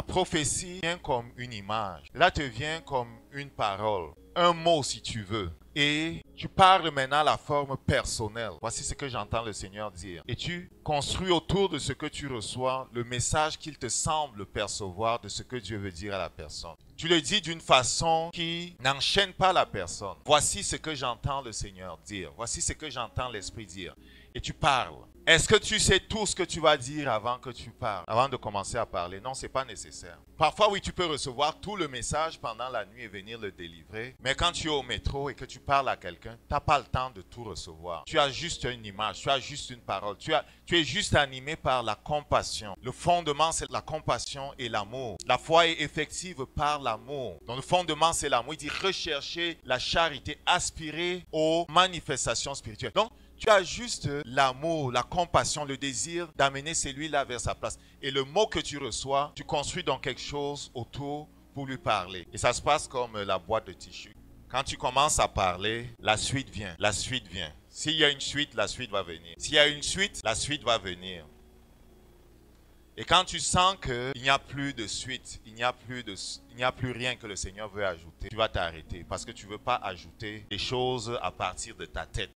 La prophétie vient comme une image. Là, te vient comme une parole. Un mot si tu veux. Et tu parles maintenant la forme personnelle. Voici ce que j'entends le Seigneur dire. Et tu construis autour de ce que tu reçois le message qu'il te semble percevoir de ce que Dieu veut dire à la personne. Tu le dis d'une façon qui n'enchaîne pas la personne. Voici ce que j'entends le Seigneur dire. Voici ce que j'entends l'Esprit dire. Et tu parles. Est-ce que tu sais tout ce que tu vas dire avant que tu parles, avant de commencer à parler? Non, ce n'est pas nécessaire. Parfois, oui, tu peux recevoir tout le message pendant la nuit et venir le délivrer. Mais quand tu es au métro et que tu parles à quelqu'un, tu n'as pas le temps de tout recevoir. Tu as juste une image, tu as juste une parole. Tu es juste animé par la compassion. Le fondement, c'est la compassion et l'amour. La foi est effective par l'amour. Donc, le fondement, c'est l'amour. Il dit rechercher la charité, aspirer aux manifestations spirituelles. Donc, tu as juste l'amour, la compassion, le désir d'amener celui-là vers sa place. Et le mot que tu reçois, tu construis donc quelque chose autour pour lui parler. Et ça se passe comme la boîte de tissu. Quand tu commences à parler, la suite vient. La suite vient. S'il y a une suite, la suite va venir. S'il y a une suite, la suite va venir. Et quand tu sens qu'il n'y a plus de suite, il n'y a plus rien que le Seigneur veut ajouter, tu vas t'arrêter parce que tu ne veux pas ajouter des choses à partir de ta tête.